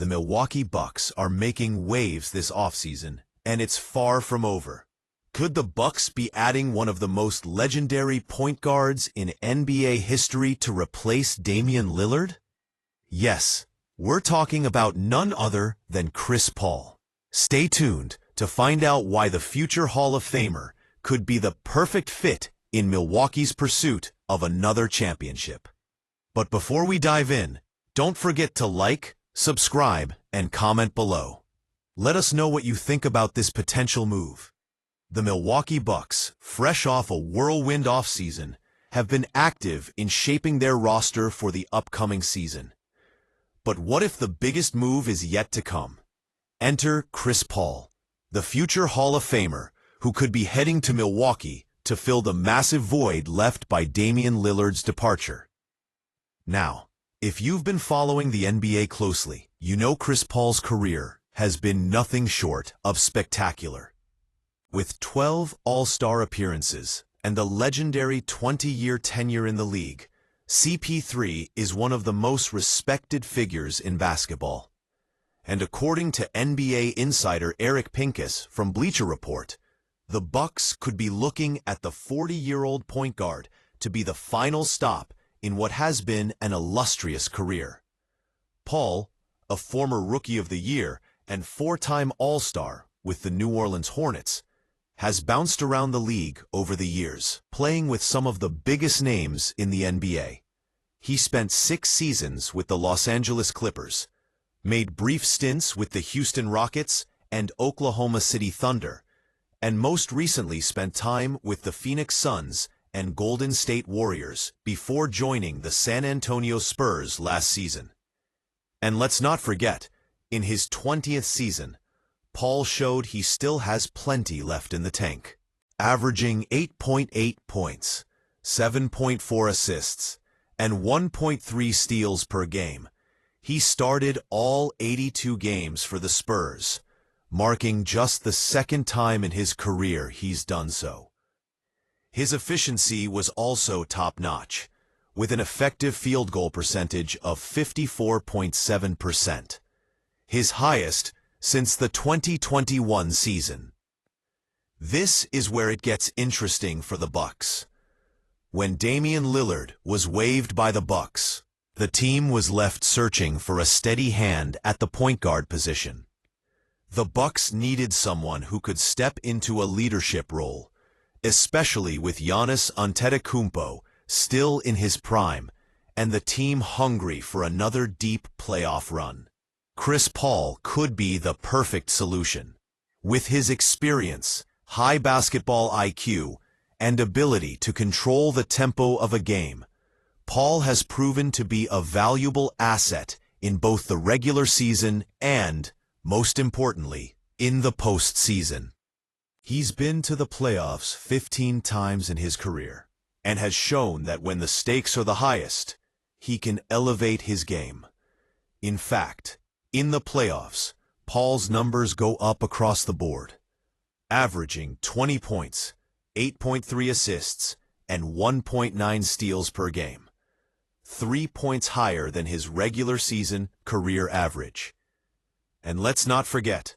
The Milwaukee Bucks are making waves this offseason, and it's far from over. Could the Bucks be adding one of the most legendary point guards in NBA history to replace Damian Lillard? Yes, we're talking about none other than Chris Paul. Stay tuned to find out why the future Hall of Famer could be the perfect fit in Milwaukee's pursuit of another championship. But before we dive in, don't forget to like, subscribe, and comment below. Let us know what you think about this potential move. The Milwaukee Bucks, fresh off a whirlwind offseason, have been active in shaping their roster for the upcoming season. But what if the biggest move is yet to come? Enter Chris Paul, the future Hall of Famer, who could be heading to Milwaukee to fill the massive void left by Damian Lillard's departure. Now, if you've been following the NBA closely, you know Chris Paul's career has been nothing short of spectacular. With 12 All-Star appearances and a legendary 20-year tenure in the league, CP3 is one of the most respected figures in basketball. And according to NBA insider Eric Pincus from Bleacher Report, the Bucks could be looking at the 40-year-old point guard to be the final stop in what has been an illustrious career. Paul, a former Rookie of the Year and four-time All-Star with the New Orleans Hornets, has bounced around the league over the years, playing with some of the biggest names in the NBA. He spent 6 seasons with the Los Angeles Clippers, made brief stints with the Houston Rockets and Oklahoma City Thunder, and most recently spent time with the Phoenix Suns and Golden State Warriors before joining the San Antonio Spurs last season. And let's not forget, in his 20th season, Paul showed he still has plenty left in the tank. Averaging 8.8 points, 7.4 assists, and 1.3 steals per game, he started all 82 games for the Spurs, marking just the second time in his career he's done so. His efficiency was also top-notch, with an effective field goal percentage of 54.7%, his highest since the 2021 season. This is where it gets interesting for the Bucks. When Damian Lillard was waived by the Bucks, the team was left searching for a steady hand at the point guard position. The Bucks needed someone who could step into a leadership role, especially with Giannis Antetokounmpo still in his prime and the team hungry for another deep playoff run. Chris Paul could be the perfect solution. With his experience, high basketball IQ, and ability to control the tempo of a game, Paul has proven to be a valuable asset in both the regular season and, most importantly, in the postseason. He's been to the playoffs 15 times in his career, and has shown that when the stakes are the highest, he can elevate his game. In fact, in the playoffs, Paul's numbers go up across the board, averaging 20 points, 8.3 assists, and 1.9 steals per game, 3 points higher than his regular season career average. And let's not forget,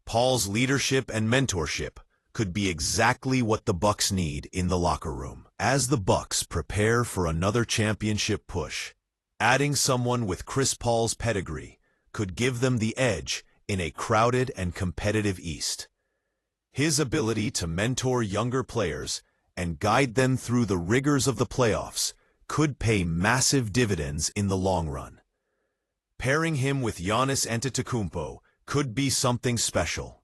Paul's leadership and mentorship could be exactly what the Bucks need in the locker room. As the Bucks prepare for another championship push, adding someone with Chris Paul's pedigree could give them the edge in a crowded and competitive East. His ability to mentor younger players and guide them through the rigors of the playoffs could pay massive dividends in the long run. Pairing him with Giannis Antetokounmpo could be something special.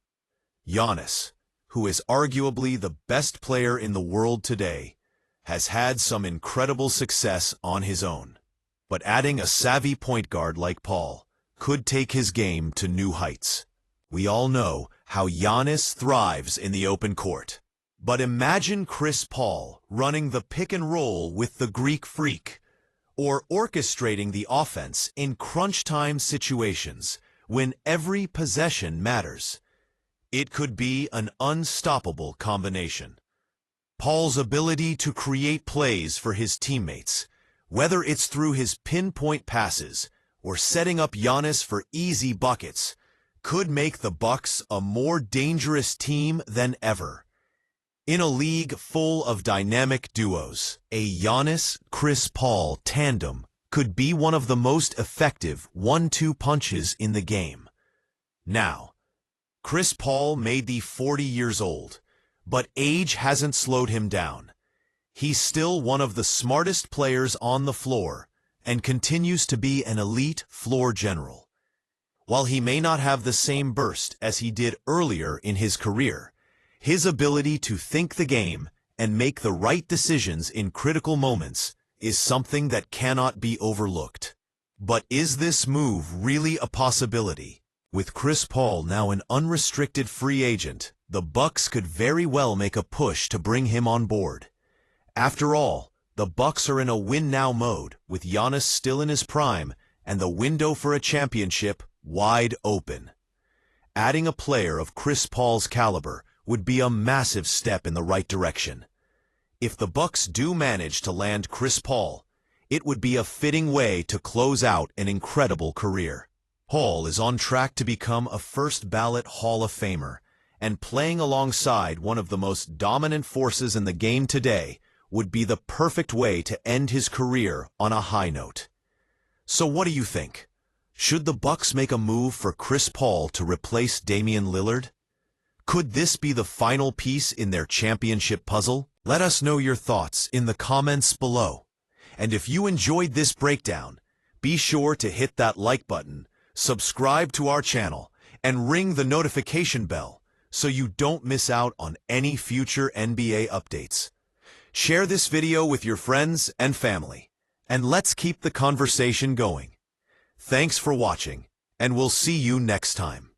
Giannis, who is arguably the best player in the world today, has had some incredible success on his own. But adding a savvy point guard like Paul could take his game to new heights. We all know how Giannis thrives in the open court. But imagine Chris Paul running the pick and roll with the Greek Freak, or orchestrating the offense in crunch time situations when every possession matters. It could be an unstoppable combination. Paul's ability to create plays for his teammates, whether it's through his pinpoint passes, or setting up Giannis for easy buckets could make the Bucks a more dangerous team than ever. In a league full of dynamic duos, a Giannis-Chris Paul tandem could be one of the most effective 1-2 punches in the game. Now, Chris Paul may be 40 years old, but age hasn't slowed him down. He's still one of the smartest players on the floor and continues to be an elite floor general. While he may not have the same burst as he did earlier in his career, his ability to think the game and make the right decisions in critical moments is something that cannot be overlooked. But is this move really a possibility? With Chris Paul now an unrestricted free agent, the Bucks could very well make a push to bring him on board. After all, the Bucks are in a win-now mode, with Giannis still in his prime and the window for a championship wide open. Adding a player of Chris Paul's caliber would be a massive step in the right direction. If the Bucks do manage to land Chris Paul, it would be a fitting way to close out an incredible career. Paul is on track to become a first-ballot Hall of Famer, and playing alongside one of the most dominant forces in the game today would be the perfect way to end his career on a high note. So what do you think? Should the Bucks make a move for Chris Paul to replace Damian Lillard? Could this be the final piece in their championship puzzle? Let us know your thoughts in the comments below. And if you enjoyed this breakdown, be sure to hit that like button, subscribe to our channel, and ring the notification bell so you don't miss out on any future NBA updates. Share this video with your friends and family, and let's keep the conversation going. Thanks for watching, and we'll see you next time.